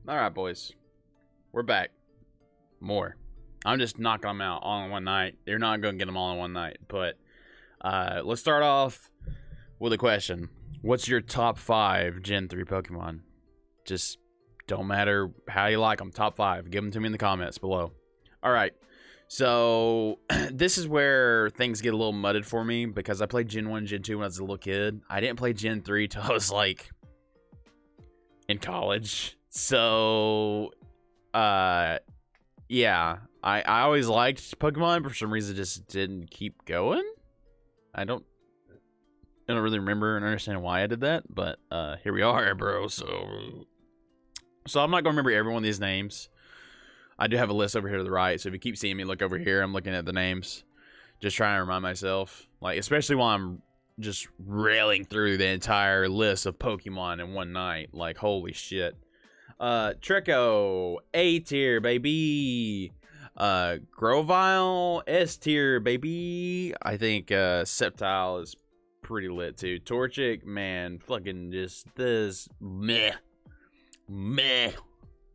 All right, boys. We're back. More. I'm just knocking them out all in one night. You're not going to get them all in one night. But let's start off with a question. What's your top 5 Gen 3 Pokemon? Just don't matter how you like them. Top 5. Give them to me in the comments below. All right. So this is where things get a little mudded for me because I played Gen 1, Gen 2 when I was a little kid. I didn't play Gen 3 till I was like in college. So yeah, I always liked Pokemon, but for some reason just didn't keep going. I don't really remember and understand why I did that, but here we are, bro. So I'm not gonna remember every one of these names. I do have a list over here to the right, so if you keep seeing me look over here, I'm looking at the names, just trying to remind myself, like, especially while I'm just railing through the entire list of Pokemon in one night. Like, holy shit. Treecko, A tier, baby. Grovyle, S tier, baby. I think Sceptile is pretty lit too. Torchic, man, fucking just this meh.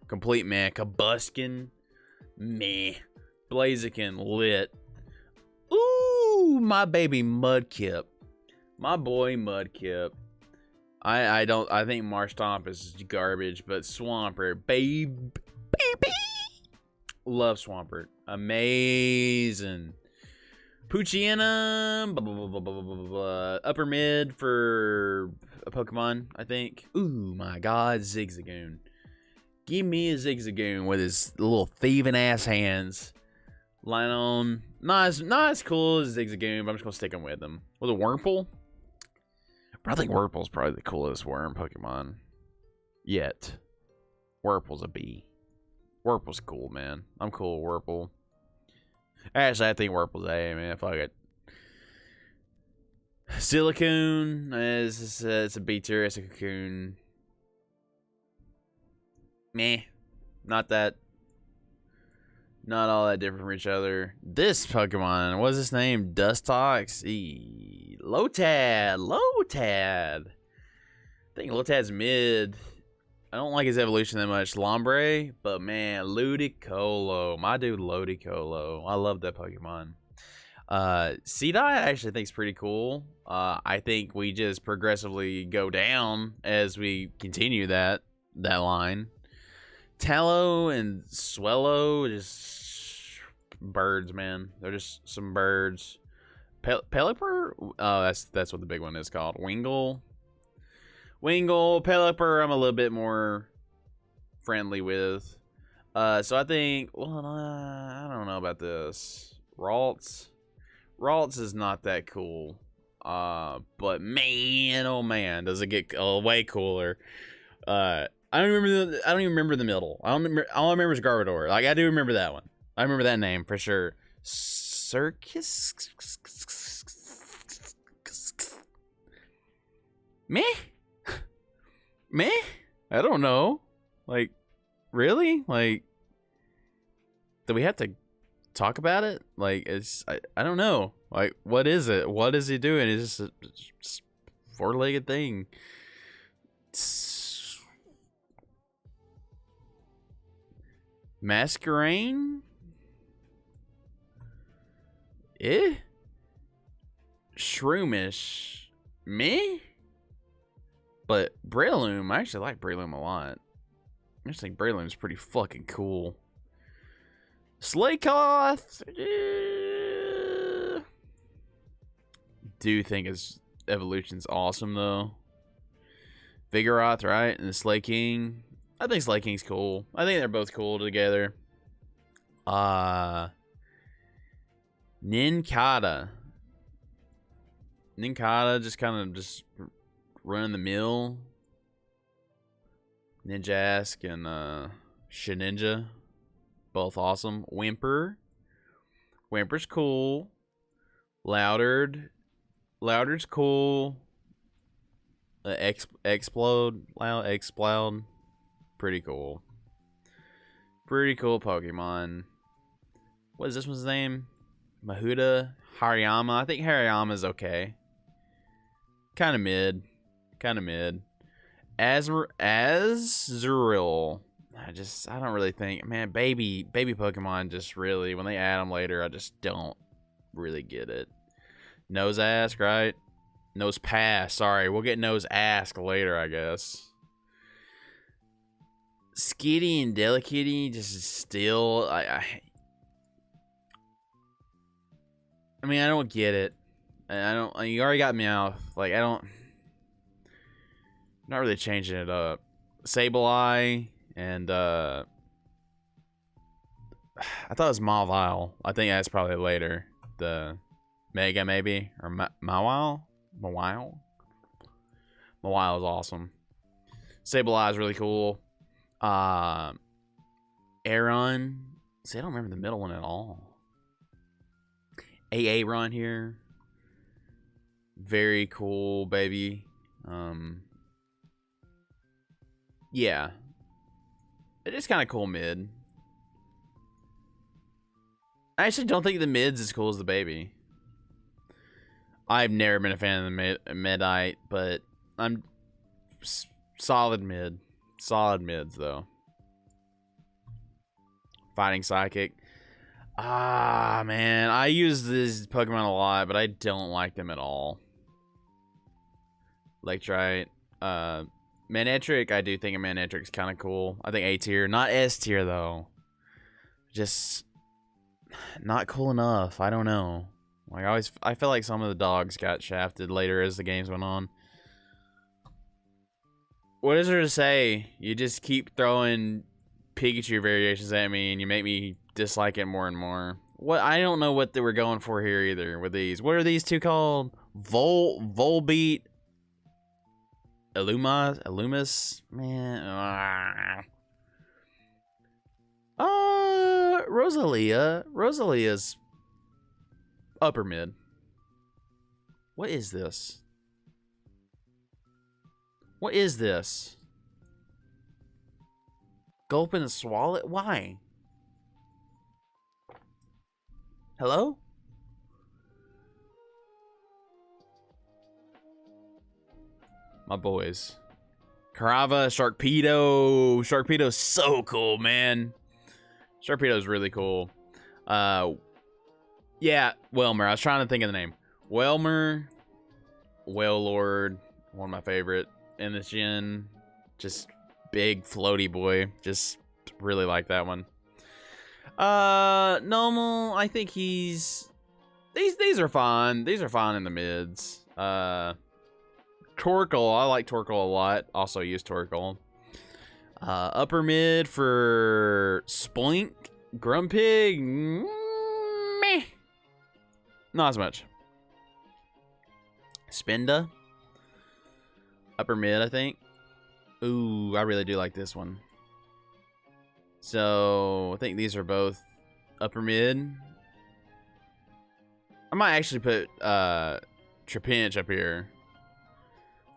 Complete meh. Kabuskin, meh. Blaziken, lit. Ooh, my baby Mudkip. My boy Mudkip. I think Marshtomp is garbage, but Swampert, baby. Love Swampert. Amazing. Poochyena, upper mid for a Pokemon, I think. Ooh, my God, Zigzagoon. Give me a Zigzagoon with his little thieving ass hands. Lynone, not as cool as Zigzagoon, but I'm just gonna stick him with him. With a Wurmple? I think Wurmple's probably the coolest worm Pokemon yet. Wurmple's a B. Wurmple's cool, man. I'm cool with Wurmple. Actually, I think Wurmple's A, man. Fuck it. Silicoon it's a B tier. It's a Cocoon. Meh. Not all that different from each other. This Pokemon, what's his name? Dustox? Lotad. I think Lotad's mid. I don't like his evolution that much. Lombre, but man, Ludicolo. My dude Ludicolo. I love that Pokemon. Seedot I actually think is pretty cool. I think we just progressively go down as we continue that line. Tallow and Swellow, just birds, man. They're just some birds. Pelipper? Oh, that's what the big one is called. Wingull, Pelipper, I'm a little bit more friendly with. So I think, well, I don't know about this. Ralts is not that cool. But man, oh man, does it get way cooler. I don't even remember the middle. All I remember is Garbodor. Like, I do remember that one. I remember that name for sure. Circus. Meh. I don't know. Like, really? Like, do we have to talk about it? Like, I don't know. Like, what is it? What is he doing? It's just a four-legged thing. Masquerain? Shroomish? Me? But Breloom, I actually like Breloom a lot. I just think Breloom's pretty fucking cool. Slakoth? Do think his evolution's awesome though. Vigoroth, right? And the Slaking. I think Slaking's cool. I think they're both cool together. Nincada. Just kind of just running the mill. Ninjask and Shedinja. Both awesome. Whimper's cool. Louderd's cool. Explode. Pretty cool. Pretty cool Pokemon. What is this one's name? Mahuda Hariyama. I think Hariyama's okay. Kind of mid. Azurill. I don't really think, man, baby Pokemon just really, when they add them later, I just don't really get it. Nose Ask, right? Nose Pass, sorry. We'll get Nose Ask later, I guess. Skitty and Delicatty just still, I mean, I don't get it. I don't, you already got Meowth. Like, I'm not really changing it up. Sableye and, I thought it was Mawile. I think that's probably later. The Mega, maybe? Or Mawile? Mawile is awesome. Sableye is really cool. Aron. See, I don't remember the middle one at all. Run here. Very cool, baby. Yeah. It is kind of cool mid. I actually don't think the mid's as cool as the baby. I've never been a fan of the Medite, but I'm solid mid. Solid mids, though. Fighting Psychic. Ah, man. I use this Pokemon a lot, but I don't like them at all. Electrite. Manectric, I do think a Manectric's kind of cool. I think A tier. Not S tier, though. Just not cool enough. I don't know. Like, I feel like some of the dogs got shafted later as the games went on. What is there to say? You just keep throwing Pikachu variations at me, and you make me dislike it more and more. What? I don't know what they were going for here either with these. What are these two called? Volbeat, Illumis, man. Rosalia's upper mid. What is this? What is this? Gulp and swallow it? Why? Hello? My boys. Carava, Sharpedo. Sharpedo's so cool, man. Sharpedo's really cool. Yeah, Welmer. I was trying to think of the name. Welmer. Wailord. One of my favorite in this gen. Just big floaty boy. Just really like that one. Normal. I think he's... These are fine. These are fine in the mids. Torkoal. I like Torkoal a lot. Also use Torkoal. Upper mid for Spoink. Grumpig. Meh. Not as much. Spinda. Upper mid, I think. Ooh, I really do like this one. So, I think these are both upper mid. I might actually put Trapinch up here.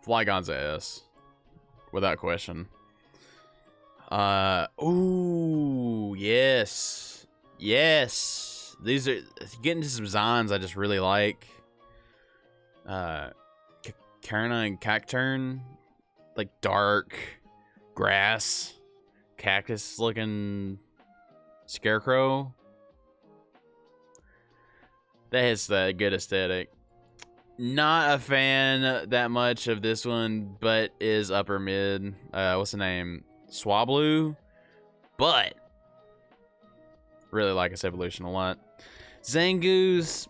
Flygon's a S. Without question. Ooh, yes. Yes. These are getting to some Zons I just really like. Karna and Cacturn. Like dark grass. Cactus looking Scarecrow. That has the good aesthetic. Not a fan that much of this one, but is upper mid. What's the name? Swablu. But really like its evolution a lot. Zangoose.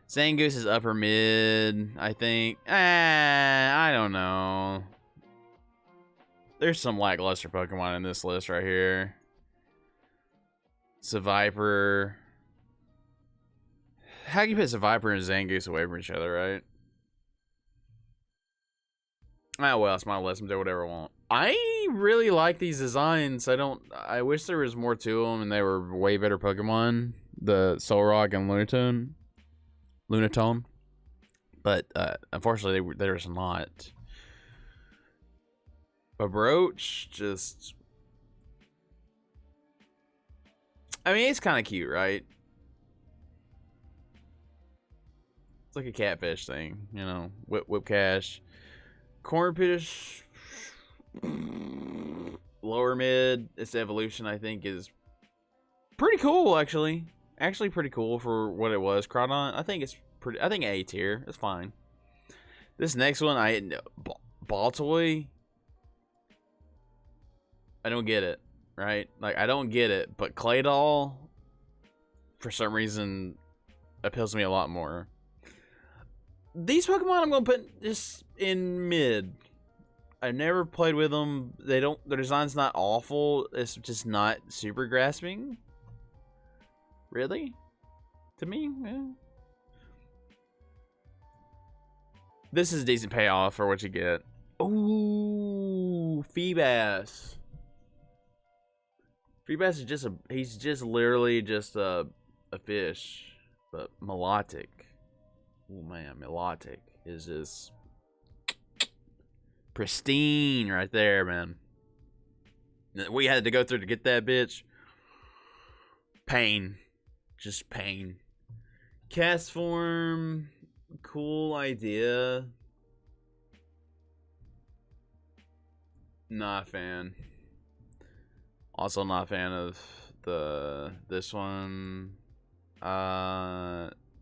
Zangoose is upper mid, I think. I don't know. There's some lackluster Pokemon in this list right here. Seviper. How can you put Seviper and Zangoose away from each other, right? Ah, well, it's my list. Do whatever I want. I really like these designs. I wish there was more to them and they were way better Pokemon. The Solrock and Lunatone. But, unfortunately, there's not. But Brooch, just... I mean, it's kind of cute, right? It's like a catfish thing, you know. Whip cash. Cornfish. Lower mid. Its evolution, I think, is pretty cool, actually. Actually, pretty cool for what it was. Crawdon, I think it's pretty. I think A tier. It's fine. This next one, Baltoy. I don't get it, right? Like, I don't get it. But Claydol, for some reason, appeals to me a lot more. These Pokemon I'm gonna put just in mid. I've never played with them. Their design's not awful. It's just not super grasping. Really? To me, yeah. This is a decent payoff for what you get. Ooh, Feebas. Feebas is he's just literally just a fish, but melodic. Oh man, melodic is just pristine right there, man. We had to go through to get that bitch. Pain. Just pain. Cast form. Cool idea. Not a fan. Also not a fan of this one.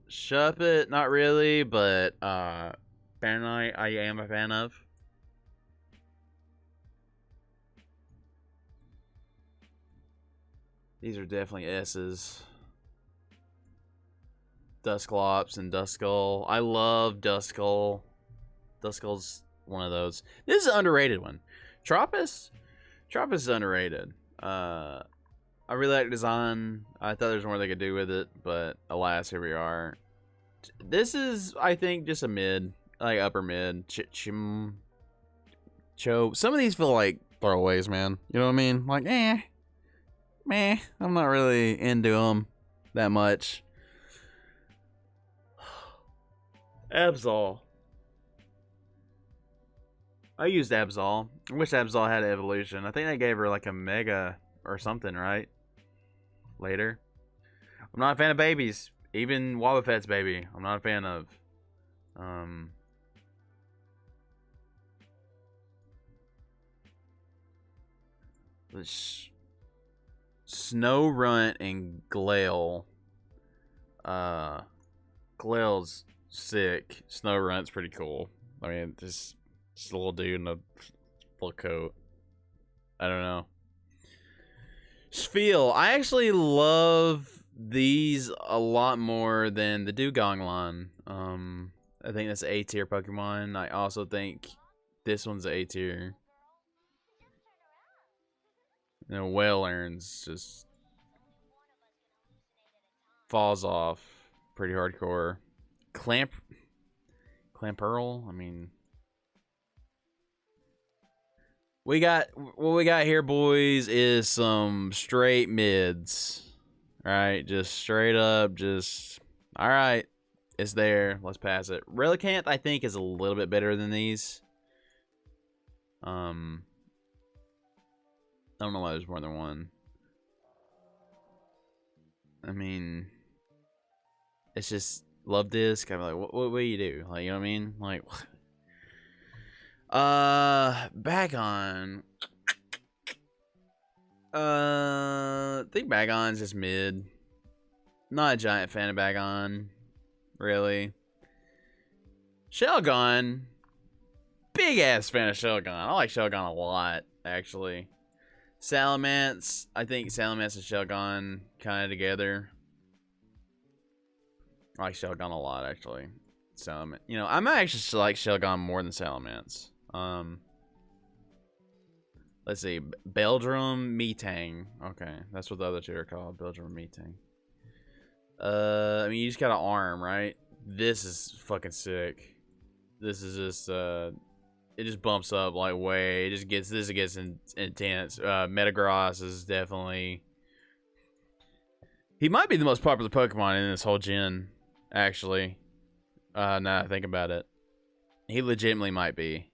Shuppet, not really, but Banai I am a fan of. These are definitely S's. Dusclops and Duskull. I love Duskull. Duskull's one of those. This is an underrated one. Tropius? Tropius is underrated. I really like the design. I thought there's more they could do with it, but alas, here we are. This is, I think, just a mid. Like upper mid. Cho. Some of these feel like throwaways, man. You know what I mean? Like, meh. I'm not really into them that much. Absol. I used Absol. I wish Absol had evolution. I think they gave her like a mega or something, right? Later. I'm not a fan of babies. Even Wobbuffet's baby, I'm not a fan of. Snow Runt and Glail. Glail's sick. Snow Runt's pretty cool. I mean, just a little dude in a full coat. I don't know. Spheal. I actually love these a lot more than the Dugong line. I think that's A tier Pokemon. I also think this one's A tier. You know, Whalern's just falls off pretty hardcore. Clamperl, I mean, what we got here, boys, is some straight mids. Right, just straight up, just all right. It's there. Let's pass it. Relicanth, I think, is a little bit better than these. I don't know why there's more than one. I mean, it's just love disc. I'm like, what do you do? Like, you know what I mean? Like, Bagon. I think Bagon's just mid. Not a giant fan of Bagon, really. Shelgon, big ass fan of Shelgon. I like Shelgon a lot, actually. Salamence, I think Salamence and Shelgon kind of together. I like Shelgon a lot, actually. Salamence, you know, I might actually like Shelgon more than Salamence. Let's see, Beldrum, Metang. Okay, that's what the other two are called, Beldrum, Metang. I mean, you just got an arm, right? This is fucking sick. This is just, it just bumps up like way. It gets intense. Metagross is definitely. He might be the most popular Pokemon in this whole gen, actually. Now that I think about it, he legitimately might be.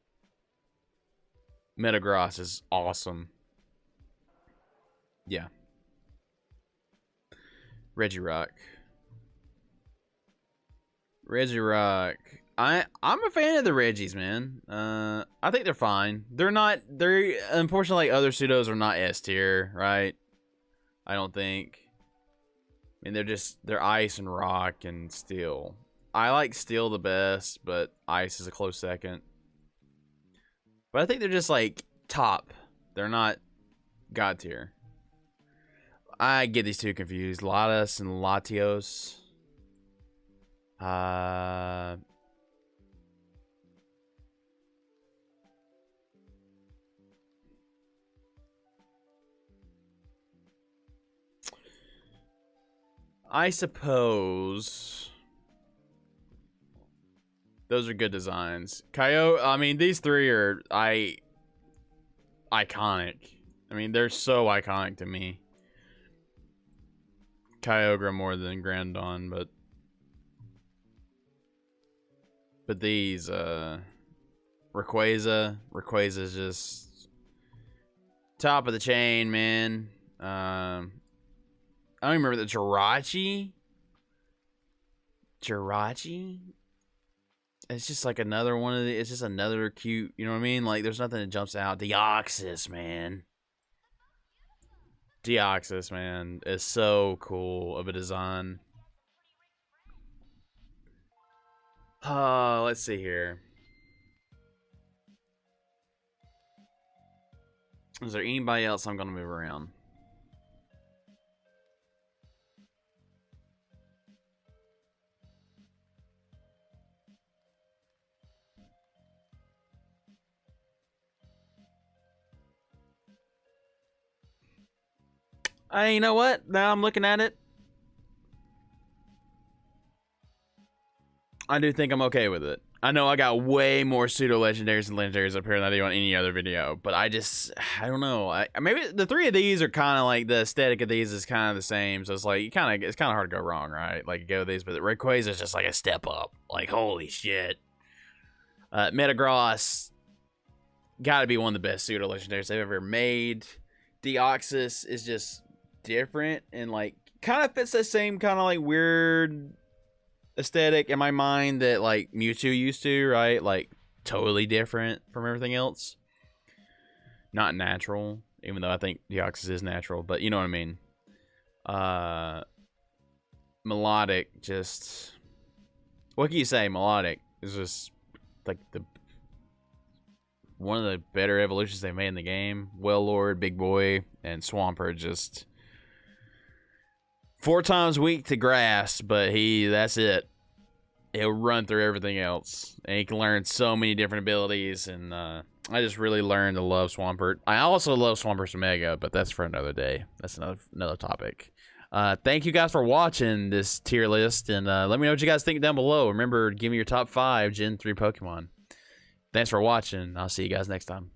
Metagross is awesome. Yeah. Reggie Rock. I'm a fan of the Reggies, man. I think they're fine. They're unfortunately other pseudos are not S tier, right? I don't think. I mean, they're ice and rock and steel. I like steel the best, but ice is a close second. But I think they're just like top. They're not god tier. I get these two confused. Latus and Latios. I suppose those are good designs. Coyote, I mean, these three are iconic. I mean, they're so iconic to me. Kyogre more than Grandon, but these Rayquaza's just top of the chain, man. I don't even remember the Jirachi. It's just like another one of the. It's just another cute. You know what I mean? Like there's nothing that jumps out. Deoxys, man. Deoxys, man, is so cool of a design. Let's see here. Is there anybody else I'm gonna move around? You know what? Now I'm looking at it. I do think I'm okay with it. I know I got way more pseudo legendaries and legendaries up here than I do on any other video, but I don't know. Maybe the three of these are kind of like the aesthetic of these is kind of the same, so it's like it's kind of hard to go wrong, right? Like you go with these, but the Rayquaza is just like a step up. Like holy shit. Metagross got to be one of the best pseudo legendaries they've ever made. Deoxys is just different and like kind of fits that same kind of like weird aesthetic in my mind that like Mewtwo used to, right? Like totally different from everything else. Not natural, even though I think Deoxys is natural, but you know what I mean. Melodic, just what can you say? Melodic is just like one of the better evolutions they made in the game. Wailord, Big Boy, and Swampert just 4 times weak to grass, but that's it. He'll run through everything else. And he can learn so many different abilities, and I just really learned to love Swampert. I also love Swampert's Omega, but that's for another day. That's another topic. Thank you guys for watching this tier list, and let me know what you guys think down below. Remember, give me your top 5 Gen 3 Pokemon. Thanks for watching. I'll see you guys next time.